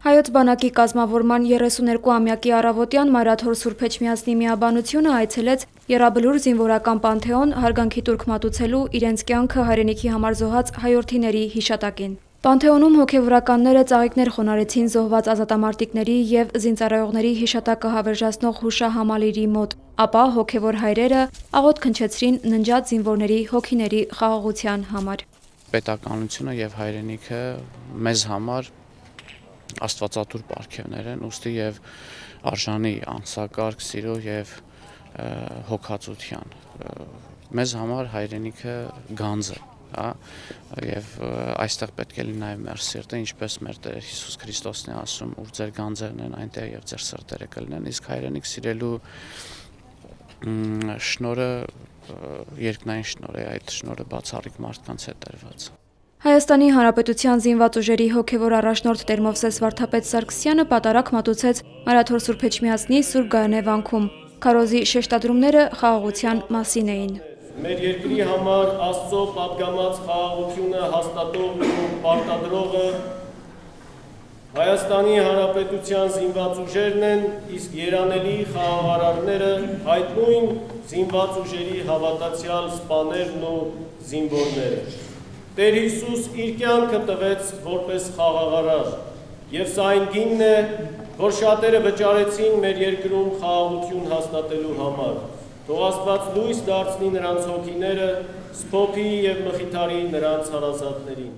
Հայոց բանակի կազմավորման 32-ամյակի առավոտյան Մարաթոր Սուրբ Էջմիածնի միաբանությունը այցելեց Եռաբլուր զինվորական պանթեոն հարգանքի տուրք մատուցելու իրենց կյանքը հայրենիքի համար զոհած հայրենիքների հիշատակին։ Պանթեոնում հոգևորականները ծաղիկներ խոնարհեցին զոհված ազատամարտիկների եւ զինծառայողների հիշատակը հավերժացնող հուշահամալիրի մոտ, ապա հոգևոր հայրերը աղոթք հնչեցրին ննջած զինվորների հոգիների խաղաղության համար։ Պետականությունը եւ հայրենիքը մեզ համար աստվածատուր պարգևներ են, ուստի եւ արժանի անսակարգ սիրո եւ հոգացության։ Մեզ համար հայրենիքը գանձ է, հա, եւ այստեղ պետք է լինի նաեւ մեր սիրտը, ինչպես մեր Տեր Հիսուս Քրիստոսն է ասում, ուր ձեր գանձերն են, այնտեղ եւ ձեր սրտերը կլինեն, իսկ հայրենիք սիրելու շնորհը երկնային շնորհ է, այդ շնորհը բացառիկ մարդկանց է տրված։ Հայաստանի Հանրապետության զինված ուժերի հոգևոր առաջնորդ Տեր-Մովսես Վարդապետ Սարգսյանը պատարագ մատուցեց Մարաթոր Սուրբ Էջմիածնի Սուրբ Գայանե վանքում։ Քարոզի շեշտադրումները խաղաղության մասին էին։ Մեր երկրի համար Աստծո պատգամած խաղաղությունը հաստատող ու պարտադրողը Հայաստանի Հանրապետության զինված ուժերն են, իսկ երանելի խաղաղարարները հայտնույն զինված ուժերի հավատացյալ սպաներն ու զինվորները։ Տեր Հիսուս իր կյանքը տվեց որպես խաղաղարար, եւ սա այն գինն է, որ շատերը վճարեցին մեր երկրում խաղաղություն հաստատելու համար։ Թող Աստված լույս դարձնի նրանց հոգիները, սփոփի եւ մխիթարի նրանց հարազատներին։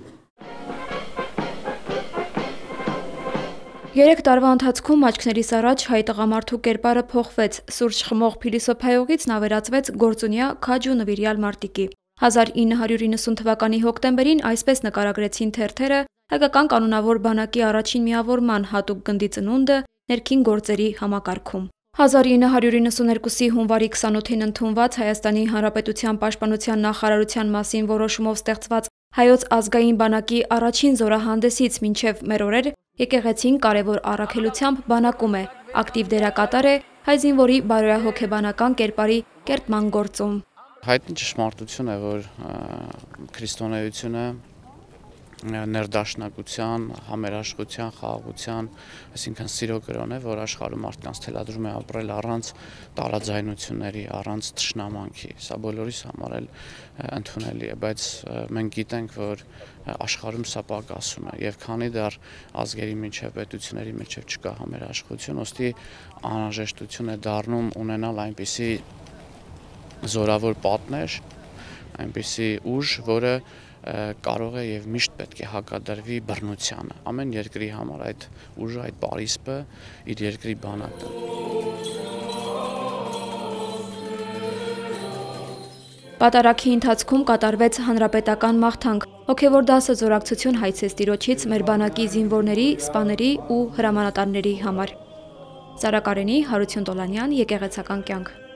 3 տարվա ընթացքում աչքներիս առաջ հայ տղամարդու կերպարը փոխվեց, սուրճ խմող փիլիսոփայողից նա վերածվեց գործունյա քաջ ու նվիրյալ մարտիկի։ 1990 թվականի հոկտեմբերին այսպես նկարագրեցին թերթերը հայկական կանոնավոր բանակի առաջին միավորման հատուկ գնդի ծնունդը ներքին գործերի համակարգում։ 1992-ի հունվարի 28-ին ընդունված Հայաստանի Հանրապետության պաշտպանության նախարարության մասին որոշումով ստեղծված Հայոց ազգային բանակի առաջին զորահանդեսից մինչև մեր օրեր եկեղեցին կարևոր առաքելությամբ բանակում է, ակտիվ դերակատար է հայ զինվորի բարոյահոգեբանական կերպարի կերտման գործում։ Հայտնի ճշմարտություն է, որ քրիստոնեությունը ներդաշնակության, համերաշխության, խաղաղության, այսինքն սիրո կրոն է, որ աշխարհում մարդկանց թելադրում է ապրել առանց տարաձայնությունների, առանց թշնամանքի։ Սա բոլորիս համար էլ ընդունելի է, բայց մենք գիտենք, որ աշխարհում սա պակասում է եւ քանի դեռ ազգերի միջև, պետությունների միջև չկա համերաշխություն, ըստի անհրաժեշտություն է դառնում ունենալ այնպիսի զորավոր պատներ, այնպիսի ուժ, որը կարող է եւ միշտ պետք է հակադրվի բռնությանը։ Ամեն երկրի համար այդ ուժը, այդ պարիսպը իր երկրի բանակն է։ Պատարագի ընթացքում կատարվեց հանրապետական մաղթանք։ Հոգևոր դասը զորակցություն հայցեց Տիրոջից մեր բանակի զինվորների, սպաների ու հրամանատարների համար։ Սարակարենի, Հարություն Տոլանյան, Եկեղեցական կյանք։